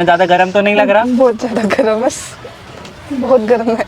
ज्यादा गर्म तो नहीं लग रहा? बहुत ज्यादा गर्म, बस बहुत गर्म है।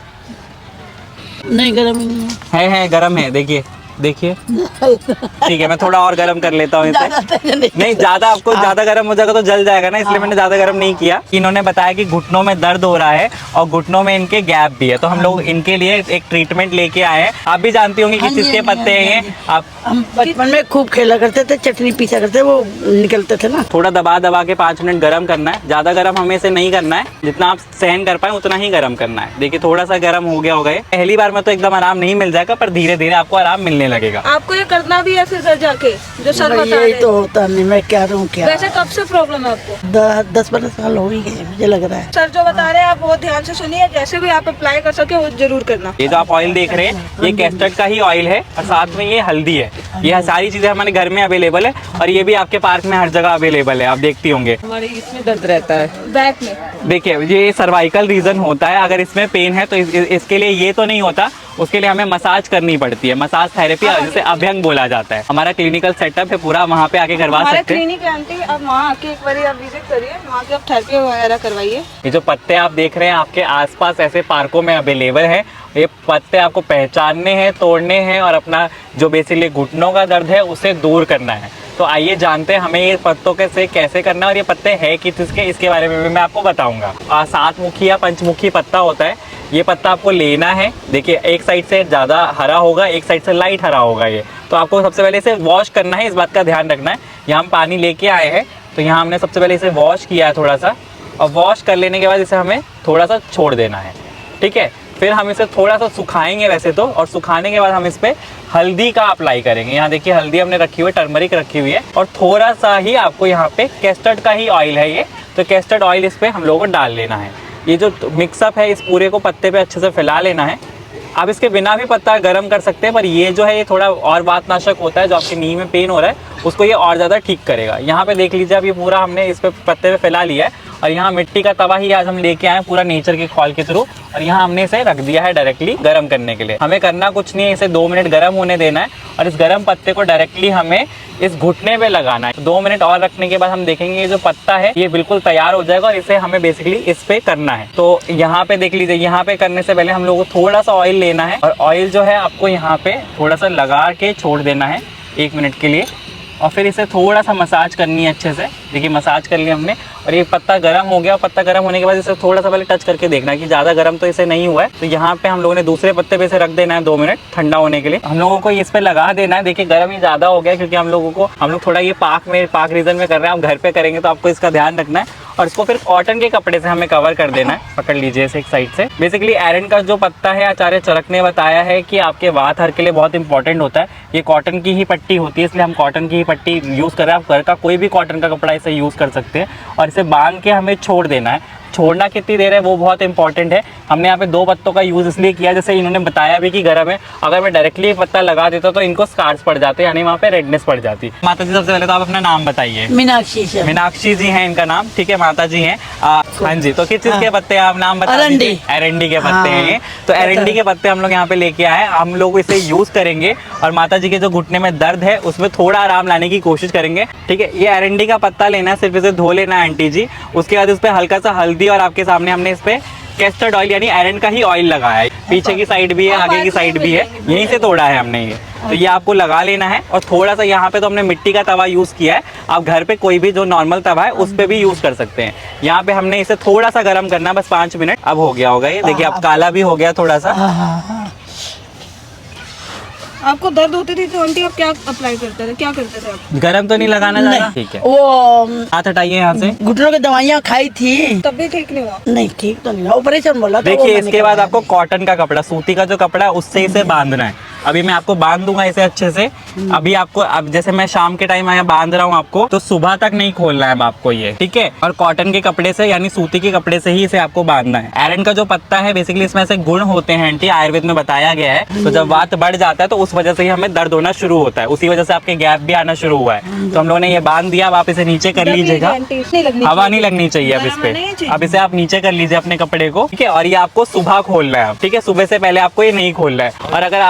नहीं गर्म ही नहीं है गर्म है, देखिए देखिए। ठीक है, मैं थोड़ा और गर्म कर लेता हूँ इसे। नहीं ज्यादा, आपको ज्यादा गर्म हो जाएगा तो जल जाएगा ना, इसलिए मैंने ज्यादा गर्म नहीं किया। इन्होंने बताया कि घुटनों में दर्द हो रहा है और घुटनों में इनके गैप भी है, तो हम लोग इनके लिए एक ट्रीटमेंट लेके आए हैं। आप भी जानती होंगी किस चीज के पत्ते हैं ये। आप हम बचपन में खूब खेला करते थे, चटनी पीसा करते, वो निकलते थे ना। थोड़ा दबा दबा के 5 मिनट गर्म करना है, ज्यादा गर्म हमें से नहीं करना है, जितना आप सहन कर पाए उतना ही गर्म करना है। देखिए थोड़ा सा गर्म हो गया होगा ये। पहली बार में तो एकदम आराम नहीं मिल जाएगा, पर धीरे धीरे आपको आराम मिलने लगेगा। आपको ये करना भी है फिर घर जाके, जो सर बता यही रहे तो होता नहीं, मैं क्या रहूँ क्या। वैसे कब से प्रॉब्लम है आपको? 10-12 साल हो ही गए मुझे लग रहा है। सर जो बता रहे हैं आप बहुत ध्यान से सुनिए, जैसे भी आप अप्लाई कर सके वो जरूर करना। ये जो आप ऑयल देख रहे हैं ये कैस्टर्ड का ही ऑयल है और साथ में ये हल्दी है। ये सारी चीजें हमारे घर में अवेलेबल है और ये भी आपके पार्क में हर जगह अवेलेबल है, आप देखती होंगे। हमारे इसमें दर्द रहता है बैक में। देखिए ये सर्वाइकल रीजन होता है, अगर इसमें पेन है तो इसके लिए ये तो नहीं होता, उसके लिए हमें मसाज करनी पड़ती है। मसाज थेरेपी जिसे अभ्यंग बोला जाता है। हमारा क्लिनिकल सेटअप है पूरा, वहाँ पे आके करवा सकते हैं। क्लिनिक आंटी आप वहाँ आके एक बार आप विजिट करिए, वहाँ की आप थेरेपी वगैरह करवाइए। ये जो पत्ते आप देख रहे हैं आपके आसपास ऐसे पार्कों में अवेलेबल है। ये पत्ते आपको पहचानने हैं, तोड़ने हैं और अपना जो बेसिकली घुटनों का दर्द है उसे दूर करना है। तो आइए जानते हैं हमें ये पत्तों के से कैसे करना है और ये पत्ते हैं किसके, इसके बारे में भी मैं आपको बताऊंगा। 7 मुखी या पंचमुखी पत्ता होता है, ये पत्ता आपको लेना है। देखिए एक साइड से ज़्यादा हरा होगा, एक साइड से लाइट हरा होगा ये, तो आपको सबसे पहले इसे वॉश करना है, इस बात का ध्यान रखना है। यहाँ हम पानी लेके आए हैं तो यहाँ हमने सबसे पहले इसे वॉश किया है थोड़ा सा, और वॉश कर लेने के बाद इसे हमें थोड़ा सा छोड़ देना है, ठीक है। फिर हम इसे थोड़ा सा सुखाएंगे वैसे तो, और सुखाने के बाद हम इस पे हल्दी का अप्लाई करेंगे। यहाँ देखिए हल्दी हमने रखी हुई है, टर्मरिक रखी हुई है, और थोड़ा सा ही आपको यहाँ पे कैस्टर्ड का ही ऑयल है ये, तो कैस्टर्ड ऑयल इस पे हम लोगों को डाल लेना है। ये जो मिक्सअप है इस पूरे को पत्ते पे अच्छे से फैला लेना है। आप इसके बिना भी पत्ता गर्म कर सकते हैं, पर ये जो है ये थोड़ा और वातनाशक होता है, जो आपके नी में पेन हो रहा है उसको ये और ज़्यादा ठीक करेगा। यहाँ पे देख लीजिए अब ये पूरा हमने इस पे पत्ते पे फैला लिया है, और यहाँ मिट्टी का तवा ही आज हम लेके आए पूरा नेचर के कॉल के थ्रू, और यहाँ हमने इसे रख दिया है डायरेक्टली गर्म करने के लिए। हमें करना कुछ नहीं है, इसे 2 मिनट गर्म होने देना है, और इस गर्म पत्ते को डायरेक्टली हमें इस घुटने पे लगाना है। 2 मिनट और रखने के बाद हम देखेंगे ये जो पत्ता है ये बिल्कुल तैयार हो जाएगा, और इसे हमें बेसिकली इस पे करना है। तो यहाँ पे देख लीजिए, यहाँ पे करने से पहले हम लोगों को थोड़ा सा ऑयल लेना है, और ऑयल जो है आपको यहाँ पे थोड़ा सा लगा के छोड़ देना है 1 मिनट के लिए, और फिर इसे थोड़ा सा मसाज करनी है अच्छे से। देखिए मसाज कर लिया हमने, और ये पत्ता गर्म हो गया। पत्ता गर्म होने के बाद इसे थोड़ा सा पहले टच करके देखना है कि ज़्यादा गर्म तो इसे नहीं हुआ है। तो यहाँ पे हम लोगों ने दूसरे पत्ते पे इसे रख देना है 2 मिनट ठंडा होने के लिए। हम लोगों को इस पे लगा देना है। देखिए गर्म ही ज़्यादा हो गया, क्योंकि हम लोग थोड़ा ये पाक रीजन में कर रहे हैं। आप घर पे करेंगे तो आपको इसका ध्यान रखना है, और इसको फिर कॉटन के कपड़े से हमें कवर कर देना है। पकड़ लीजिए इसे एक साइड से। बेसिकली एरंड का जो पत्ता है, आचार्य चरक ने बताया है कि आपके वात हर के लिए बहुत इंपॉर्टेंट होता है। ये कॉटन की ही पट्टी होती है, इसलिए हम कॉटन की ही पट्टी यूज़ कर रहे हैं। आप घर का कोई भी कॉटन का कपड़ा इसे यूज़ कर सकते हैं, और इसे बांध के हमें छोड़ देना है। छोड़ना कितनी देर है वो बहुत इंपॉर्टेंट है। हमने यहाँ पे 2 पत्तों का यूज़ इसलिए किया, जैसे इन्होंने बताया भी कि गर्म है। अगर मैं डायरेक्टली एक पत्ता लगा देता तो इनको स्कार्स पड़ जाते, यानी वहाँ पे रेडनेस पड़ जाती। माता जी सबसे पहले तो आप अपना नाम बताइए। मीनाक्षी से। मीनाक्षी जी हैं इनका नाम, ठीक है। माता जी हैं। हाँ जी, तो किस चीज़ के पत्ते आप नाम बता दीजिए? एरंडी के पत्ते हैं ये। तो एरंडी के पत्ते हम लोग यहाँ पे लेके आए, हम लोग इसे यूज़ करेंगे, और माता जी के जो घुटने में दर्द है उसमें थोड़ा आराम लाने की कोशिश करेंगे, ठीक है। ये एरंडी का पत्ता लेना है, सिर्फ इसे धो लेना है आंटी जी। उसके बाद उस पर हल्का सा हल्दी, और आपके सामने हमने इस पे कैस्टर्ड ऑयल यानी एरंड का ही ऑयल लगाया है। पीछे की साइड भी है, आगे की साइड भी है, यहीं से तोड़ा है हमने ये। तो ये आपको लगा लेना है, और थोड़ा सा यहाँ पे तो हमने मिट्टी का तवा यूज़ किया है। आप घर पे कोई भी जो नॉर्मल तवा है उस पे भी यूज़ कर सकते हैं। यहाँ पे हमने इसे थोड़ा सा गर्म करना है, बस 5 मिनट। अब हो गया होगा ये, देखिए अब काला भी हो गया थोड़ा सा। आपको दर्द होती थी तो आंटी आप क्या अप्लाई करते थे, क्या करते थे आप? गरम तो नहीं लगाना ज़्यादा, ठीक है। वो हाथ हटाइए यहाँ से। घुटनों की दवाइयाँ खाई थी, तब भी ठीक नहीं हुआ? नहीं ठीक तो नहीं, ऑपरेशन बोला था। देखिए इसके बाद आपको कॉटन का कपड़ा, सूती का जो कपड़ा है उससे इसे बांधना है। अभी मैं आपको बांध दूंगा इसे अच्छे से। अभी आपको, अब जैसे मैं शाम के टाइम आया बांध रहा हूँ आपको, तो सुबह तक नहीं खोलना है अब आपको ये, ठीक है। और कॉटन के कपड़े से यानी सूती के कपड़े से ही इसे आपको बांधना है। एरंड का जो पत्ता है बेसिकली इसमें ऐसे गुण होते हैं आंटी, आयुर्वेद में बताया गया है। तो जब वात बढ़ जाता है तो उस वजह से ही हमें दर्द होना शुरू होता है, उसी वजह से आपके गैप भी आना शुरू हुआ है। तो हम लोगों ने ये बांध दिया। अब आप इसे नीचे कर लीजिएगा, हवा नहीं लगनी चाहिए अब इस पे। अब इसे आप नीचे कर लीजिए अपने कपड़े को, ठीक है। और ये आपको सुबह खोलना है, ठीक है। सुबह से पहले आपको ये नहीं खोलना है। और अगर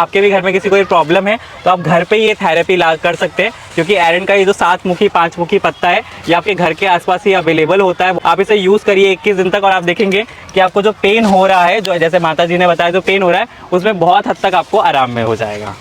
आपके भी घर में किसी कोई प्रॉब्लम है तो आप घर पे ये थेरेपी ला कर सकते हैं, क्योंकि एरंड का ये जो 7 मुखी 5 मुखी पत्ता है ये आपके घर के आसपास ही अवेलेबल होता है। आप इसे यूज़ करिए 21 दिन तक और आप देखेंगे कि आपको जो पेन हो रहा है, जो जैसे माता जी ने बताया जो पेन हो रहा है, उसमें बहुत हद तक आपको आराम में हो जाएगा।